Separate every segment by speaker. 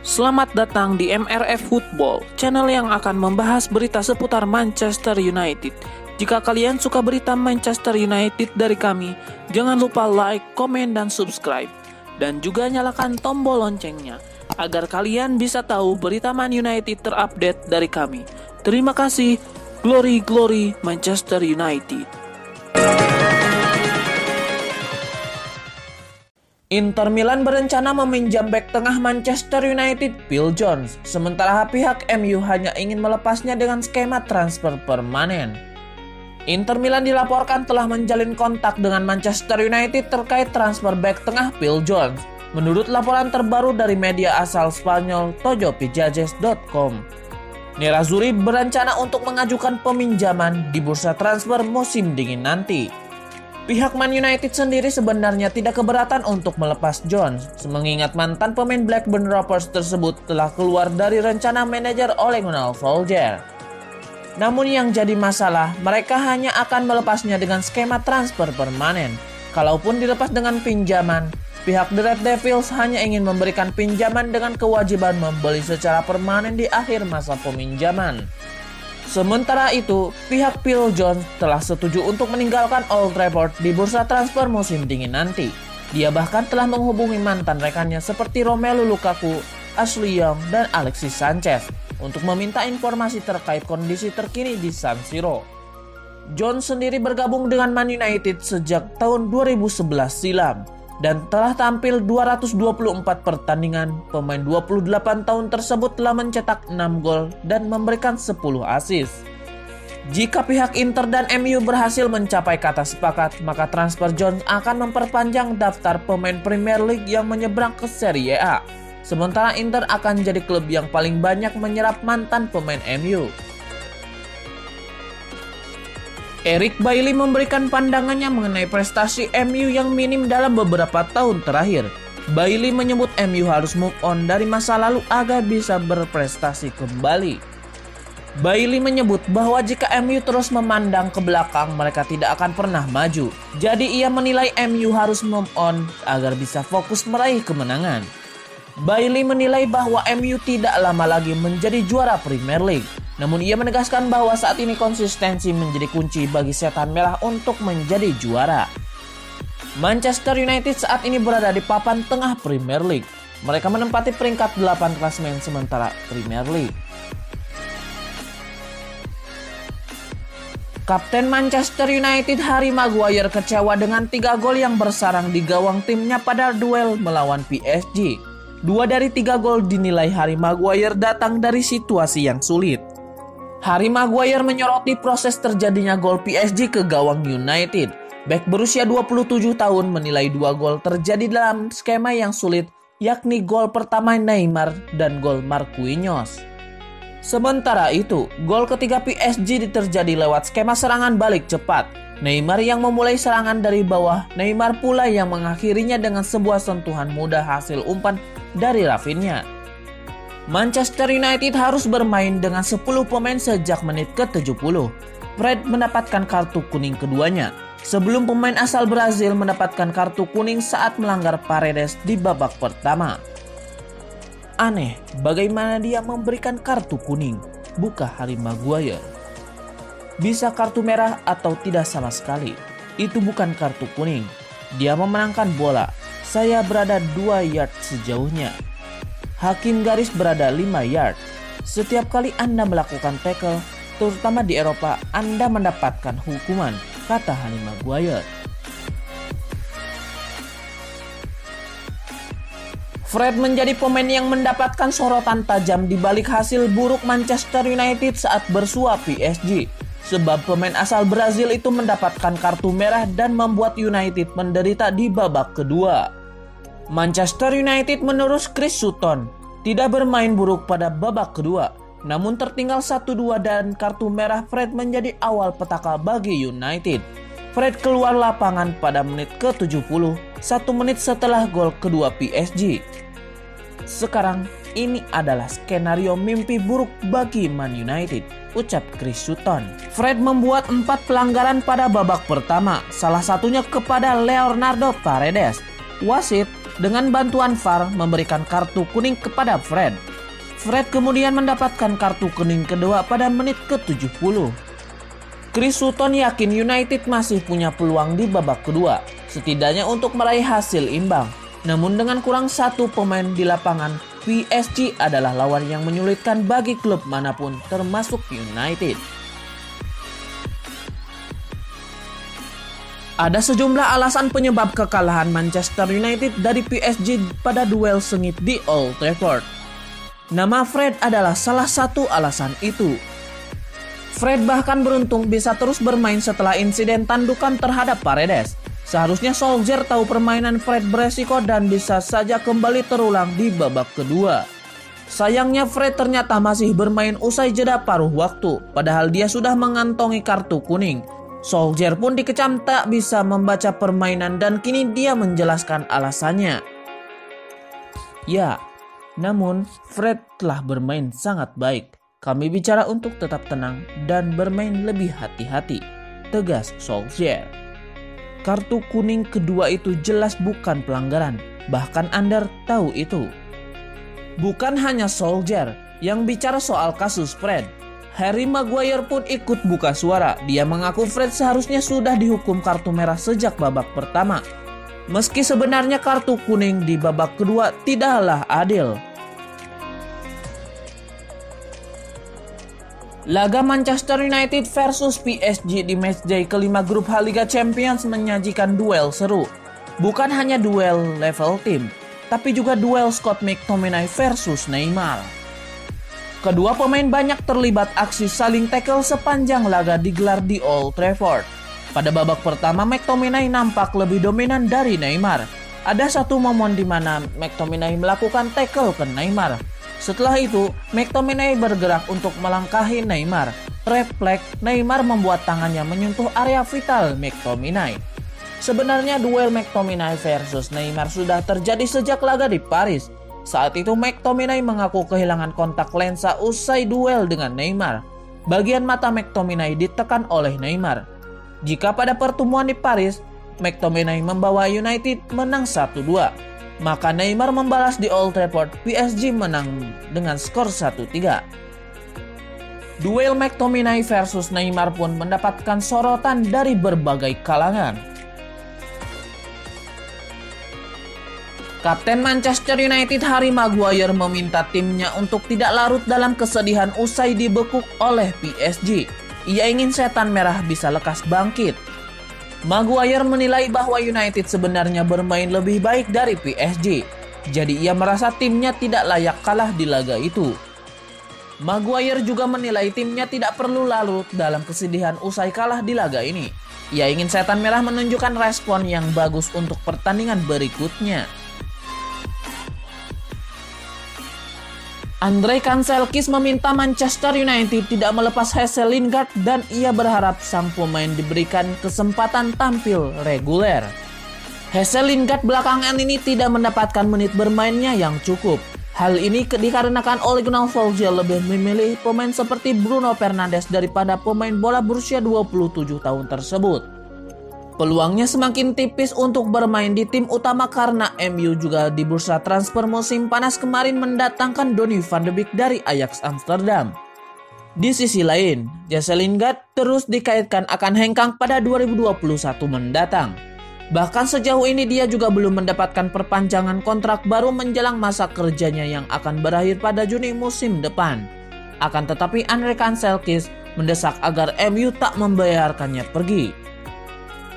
Speaker 1: Selamat datang di MRF Football, channel yang akan membahas berita seputar Manchester United. Jika kalian suka berita Manchester United dari kami, jangan lupa like, komen, dan subscribe. Dan juga nyalakan tombol loncengnya, agar kalian bisa tahu berita Man United terupdate dari kami. Terima kasih, Glory Glory Manchester United. Inter Milan berencana meminjam bek tengah Manchester United Phil Jones, sementara pihak MU hanya ingin melepasnya dengan skema transfer permanen. Inter Milan dilaporkan telah menjalin kontak dengan Manchester United terkait transfer bek tengah Phil Jones, menurut laporan terbaru dari media asal Spanyol tojopijajes.com. Nerazzurri berencana untuk mengajukan peminjaman di bursa transfer musim dingin nanti. Pihak Man United sendiri sebenarnya tidak keberatan untuk melepas Jones, mengingat mantan pemain Blackburn Rovers tersebut telah keluar dari rencana manajer Ole Gunnar Solskjaer. Namun yang jadi masalah, mereka hanya akan melepasnya dengan skema transfer permanen. Kalaupun dilepas dengan pinjaman, pihak The Red Devils hanya ingin memberikan pinjaman dengan kewajiban membeli secara permanen di akhir masa peminjaman. Sementara itu, pihak Phil Jones telah setuju untuk meninggalkan Old Trafford di bursa transfer musim dingin nanti. Dia bahkan telah menghubungi mantan rekannya seperti Romelu Lukaku, Ashley Young, dan Alexis Sanchez untuk meminta informasi terkait kondisi terkini di San Siro. Jones sendiri bergabung dengan Man United sejak tahun 2011 silam dan telah tampil 224 pertandingan. Pemain 28 tahun tersebut telah mencetak 6 gol dan memberikan 10 assist. Jika pihak Inter dan MU berhasil mencapai kata sepakat, maka transfer Jones akan memperpanjang daftar pemain Premier League yang menyeberang ke Serie A. Sementara Inter akan jadi klub yang paling banyak menyerap mantan pemain MU. Eric Bailly memberikan pandangannya mengenai prestasi MU yang minim dalam beberapa tahun terakhir. Bailly menyebut MU harus move on dari masa lalu agar bisa berprestasi kembali. Bailly menyebut bahwa jika MU terus memandang ke belakang, mereka tidak akan pernah maju. Jadi ia menilai MU harus move on agar bisa fokus meraih kemenangan. Bailly menilai bahwa MU tidak lama lagi menjadi juara Premier League. Namun ia menegaskan bahwa saat ini konsistensi menjadi kunci bagi setan merah untuk menjadi juara. Manchester United saat ini berada di papan tengah Premier League. Mereka menempati peringkat 8 klasemen sementara Premier League. Kapten Manchester United Harry Maguire kecewa dengan 3 gol yang bersarang di gawang timnya pada duel melawan PSG. 2 dari 3 gol dinilai Harry Maguire datang dari situasi yang sulit. Harry Maguire menyoroti proses terjadinya gol PSG ke gawang United. Bek berusia 27 tahun menilai 2 gol terjadi dalam skema yang sulit, yakni gol pertama Neymar dan gol Marquinhos. Sementara itu, gol ketiga PSG terjadi lewat skema serangan balik cepat. Neymar yang memulai serangan dari bawah, Neymar pula yang mengakhirinya dengan sebuah sentuhan mudah hasil umpan dari Rafinha. Manchester United harus bermain dengan 10 pemain sejak menit ke-70. Fred mendapatkan kartu kuning keduanya, sebelum pemain asal Brazil mendapatkan kartu kuning saat melanggar Paredes di babak pertama. Aneh, bagaimana dia memberikan kartu kuning, bukan Harry Maguire. Bisa kartu merah atau tidak sama sekali, itu bukan kartu kuning. Dia memenangkan bola, saya berada 2 yard sejauhnya. Hakim garis berada 5 yard. Setiap kali Anda melakukan tackle, terutama di Eropa, Anda mendapatkan hukuman, kata Harry Maguire. Fred menjadi pemain yang mendapatkan sorotan tajam di balik hasil buruk Manchester United saat bersua PSG. Sebab pemain asal Brazil itu mendapatkan kartu merah dan membuat United menderita di babak kedua. Manchester United menurut Chris Sutton tidak bermain buruk pada babak kedua, namun tertinggal 1-2 dan kartu merah Fred menjadi awal petaka bagi United. Fred keluar lapangan pada menit ke-70, 1 menit setelah gol kedua PSG. Sekarang ini adalah skenario mimpi buruk bagi Man United, ucap Chris Sutton. Fred membuat 4 pelanggaran pada babak pertama, salah satunya kepada Leonardo Paredes. Wasit dengan bantuan VAR memberikan kartu kuning kepada Fred. Fred kemudian mendapatkan kartu kuning kedua pada menit ke-70. Chris Sutton yakin United masih punya peluang di babak kedua, setidaknya untuk meraih hasil imbang. Namun dengan kurang satu pemain di lapangan, PSG adalah lawan yang menyulitkan bagi klub manapun termasuk United. Ada sejumlah alasan penyebab kekalahan Manchester United dari PSG pada duel sengit di Old Trafford. Nama Fred adalah salah satu alasan itu. Fred bahkan beruntung bisa terus bermain setelah insiden tandukan terhadap Paredes. Seharusnya Solskjaer tahu permainan Fred beresiko dan bisa saja kembali terulang di babak kedua. Sayangnya Fred ternyata masih bermain usai jeda paruh waktu, padahal dia sudah mengantongi kartu kuning. Solskjaer pun dikecam tak bisa membaca permainan dan kini dia menjelaskan alasannya. Ya, namun Fred telah bermain sangat baik. Kami bicara untuk tetap tenang dan bermain lebih hati-hati, tegas Solskjaer. Kartu kuning kedua itu jelas bukan pelanggaran, bahkan Under tahu itu. Bukan hanya Solskjaer yang bicara soal kasus Fred. Harry Maguire pun ikut buka suara. Dia mengaku Fred seharusnya sudah dihukum kartu merah sejak babak pertama. Meski sebenarnya kartu kuning di babak kedua tidaklah adil. Laga Manchester United versus PSG di matchday kelima grup H Liga Champions menyajikan duel seru. Bukan hanya duel level tim, tapi juga duel Scott McTominay versus Neymar. Kedua pemain banyak terlibat aksi saling tackle sepanjang laga digelar di Old Trafford. Pada babak pertama, McTominay nampak lebih dominan dari Neymar. Ada satu momen di mana McTominay melakukan tackle ke Neymar. Setelah itu, McTominay bergerak untuk melangkahi Neymar. Refleks, Neymar membuat tangannya menyentuh area vital McTominay. Sebenarnya duel McTominay versus Neymar sudah terjadi sejak laga di Paris. Saat itu McTominay mengaku kehilangan kontak lensa usai duel dengan Neymar. Bagian mata McTominay ditekan oleh Neymar. Jika pada pertemuan di Paris, McTominay membawa United menang 1-2. Maka Neymar membalas di Old Trafford, PSG menang dengan skor 1-3. Duel McTominay versus Neymar pun mendapatkan sorotan dari berbagai kalangan. Kapten Manchester United Harry Maguire meminta timnya untuk tidak larut dalam kesedihan usai dibekuk oleh PSG. Ia ingin setan merah bisa lekas bangkit. Maguire menilai bahwa United sebenarnya bermain lebih baik dari PSG. Jadi ia merasa timnya tidak layak kalah di laga itu. Maguire juga menilai timnya tidak perlu larut dalam kesedihan usai kalah di laga ini. Ia ingin setan merah menunjukkan respon yang bagus untuk pertandingan berikutnya. Andrei Kanselkis meminta Manchester United tidak melepas Jesse Lingard dan ia berharap sang pemain diberikan kesempatan tampil reguler. Jesse Lingard belakangan ini tidak mendapatkan menit bermainnya yang cukup. Hal ini dikarenakan Ole Gunnar Solskjaer lebih memilih pemain seperti Bruno Fernandes daripada pemain bola berusia 27 tahun tersebut. Peluangnya semakin tipis untuk bermain di tim utama karena MU juga di bursa transfer musim panas kemarin mendatangkan Donny van de Beek dari Ajax Amsterdam. Di sisi lain, Jesse Lingard terus dikaitkan akan hengkang pada 2021 mendatang. Bahkan sejauh ini dia juga belum mendapatkan perpanjangan kontrak baru menjelang masa kerjanya yang akan berakhir pada Juni musim depan. Akan tetapi Andrei Kanselkis mendesak agar MU tak membayarkannya pergi.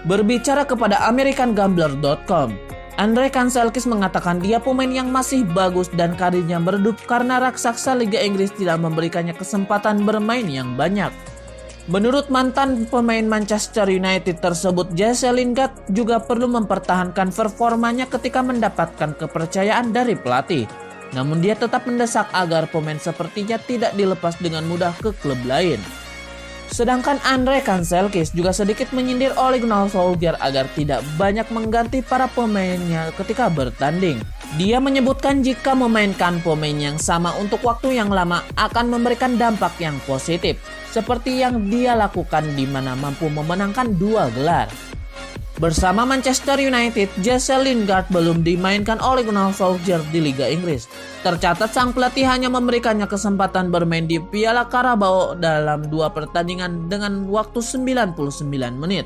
Speaker 1: Berbicara kepada AmericanGambler.com, Andrei Kanselkis mengatakan dia pemain yang masih bagus dan karirnya meredup karena raksasa Liga Inggris tidak memberikannya kesempatan bermain yang banyak. Menurut mantan pemain Manchester United tersebut, Jesse Lingard juga perlu mempertahankan performanya ketika mendapatkan kepercayaan dari pelatih. Namun dia tetap mendesak agar pemain sepertinya tidak dilepas dengan mudah ke klub lain. Sedangkan Andrei Kanselkis juga sedikit menyindir Ole Gunnar Solskjaer agar tidak banyak mengganti para pemainnya ketika bertanding. Dia menyebutkan jika memainkan pemain yang sama untuk waktu yang lama akan memberikan dampak yang positif, seperti yang dia lakukan di mana mampu memenangkan 2 gelar. Bersama Manchester United, Jesse Lingard belum dimainkan oleh Gunnar Solskjaer di Liga Inggris. Tercatat sang pelatih hanya memberikannya kesempatan bermain di Piala Carabao dalam 2 pertandingan dengan waktu 99 menit.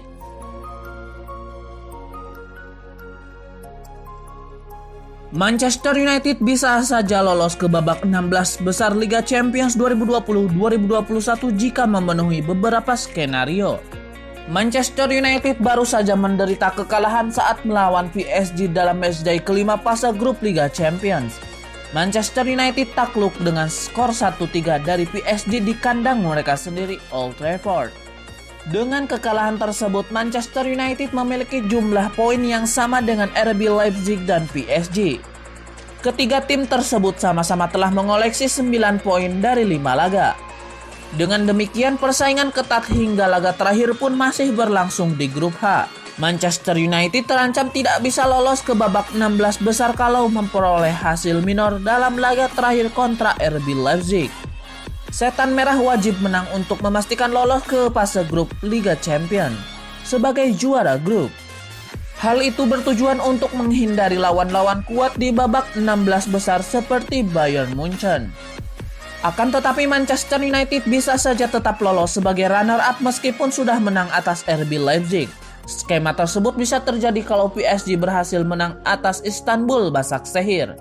Speaker 1: Manchester United bisa saja lolos ke babak 16 besar Liga Champions 2020-2021 jika memenuhi beberapa skenario. Manchester United baru saja menderita kekalahan saat melawan PSG dalam matchday kelima fase grup Liga Champions. Manchester United takluk dengan skor 1-3 dari PSG di kandang mereka sendiri, Old Trafford. Dengan kekalahan tersebut, Manchester United memiliki jumlah poin yang sama dengan RB Leipzig dan PSG. Ketiga tim tersebut sama-sama telah mengoleksi 9 poin dari 5 laga. Dengan demikian, persaingan ketat hingga laga terakhir pun masih berlangsung di grup H. Manchester United terancam tidak bisa lolos ke babak 16 besar kalau memperoleh hasil minor dalam laga terakhir kontra RB Leipzig. Setan Merah wajib menang untuk memastikan lolos ke fase grup Liga Champions sebagai juara grup. Hal itu bertujuan untuk menghindari lawan-lawan kuat di babak 16 besar seperti Bayern Munchen. Akan tetapi Manchester United bisa saja tetap lolos sebagai runner-up meskipun sudah menang atas RB Leipzig. Skema tersebut bisa terjadi kalau PSG berhasil menang atas Istanbul Başakşehir.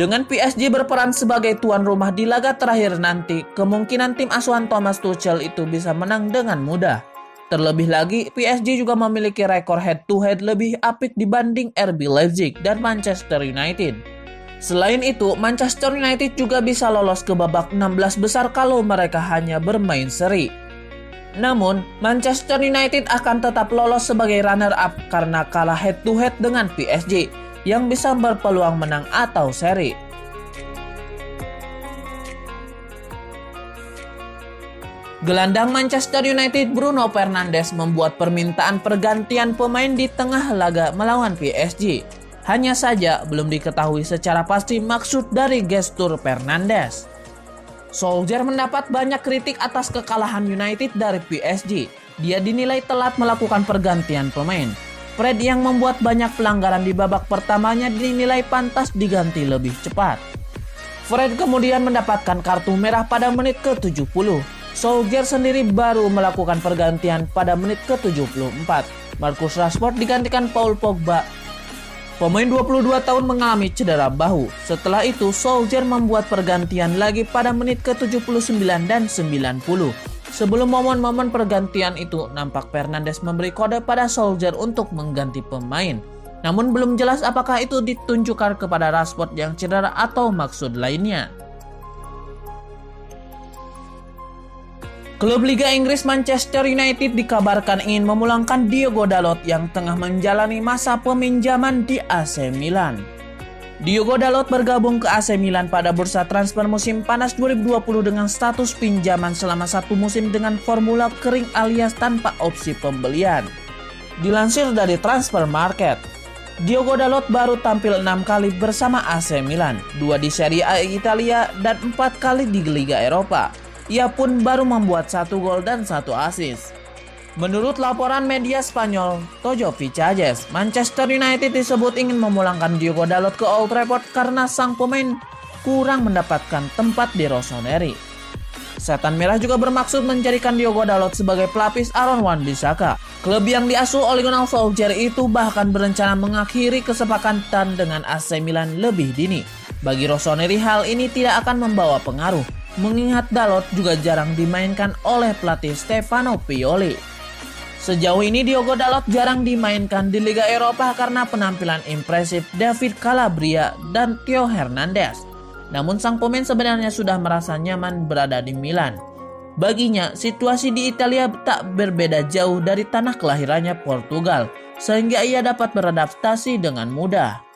Speaker 1: Dengan PSG berperan sebagai tuan rumah di laga terakhir nanti, kemungkinan tim asuhan Thomas Tuchel itu bisa menang dengan mudah. Terlebih lagi, PSG juga memiliki rekor head-to-head lebih apik dibanding RB Leipzig dan Manchester United. Selain itu, Manchester United juga bisa lolos ke babak 16 besar kalau mereka hanya bermain seri. Namun, Manchester United akan tetap lolos sebagai runner-up karena kalah head-to-head dengan PSG yang bisa berpeluang menang atau seri. Gelandang Manchester United Bruno Fernandes membuat permintaan pergantian pemain di tengah laga melawan PSG. Hanya saja belum diketahui secara pasti maksud dari gestur Fernandes. Solskjaer mendapat banyak kritik atas kekalahan United dari PSG. Dia dinilai telat melakukan pergantian pemain. Fred yang membuat banyak pelanggaran di babak pertamanya dinilai pantas diganti lebih cepat. Fred kemudian mendapatkan kartu merah pada menit ke-70. Solskjaer sendiri baru melakukan pergantian pada menit ke-74. Marcus Rashford digantikan Paul Pogba. Pemain 22 tahun mengalami cedera bahu. Setelah itu, Solskjaer membuat pergantian lagi pada menit ke-79 dan 90. Sebelum momen-momen pergantian itu, nampak Fernandes memberi kode pada Solskjaer untuk mengganti pemain. Namun belum jelas apakah itu ditunjukkan kepada Rashford yang cedera atau maksud lainnya. Klub Liga Inggris Manchester United dikabarkan ingin memulangkan Diogo Dalot yang tengah menjalani masa peminjaman di AC Milan. Diogo Dalot bergabung ke AC Milan pada bursa transfer musim panas 2020 dengan status pinjaman selama 1 musim dengan formula kering alias tanpa opsi pembelian. Dilansir dari Transfer Market, Diogo Dalot baru tampil 6 kali bersama AC Milan, 2 di Serie A Italia dan 4 kali di Liga Eropa. Ia pun baru membuat 1 gol dan 1 assist. Menurut laporan media Spanyol, Tojo Vicajes, Manchester United disebut ingin memulangkan Diogo Dalot ke Old Trafford karena sang pemain kurang mendapatkan tempat di Rossoneri. Setan Merah juga bermaksud menjadikan Diogo Dalot sebagai pelapis Aaron Wan-Bissaka. Klub yang diasuh oleh Gunnar Solskjaer itu bahkan berencana mengakhiri kesepakatan dengan AC Milan lebih dini. Bagi Rossoneri hal ini tidak akan membawa pengaruh, mengingat Dalot juga jarang dimainkan oleh pelatih Stefano Pioli. Sejauh ini Diogo Dalot jarang dimainkan di Liga Eropa karena penampilan impresif David Calabria dan Theo Hernandez. Namun sang pemain sebenarnya sudah merasa nyaman berada di Milan. Baginya, situasi di Italia tak berbeda jauh dari tanah kelahirannya Portugal, sehingga ia dapat beradaptasi dengan mudah.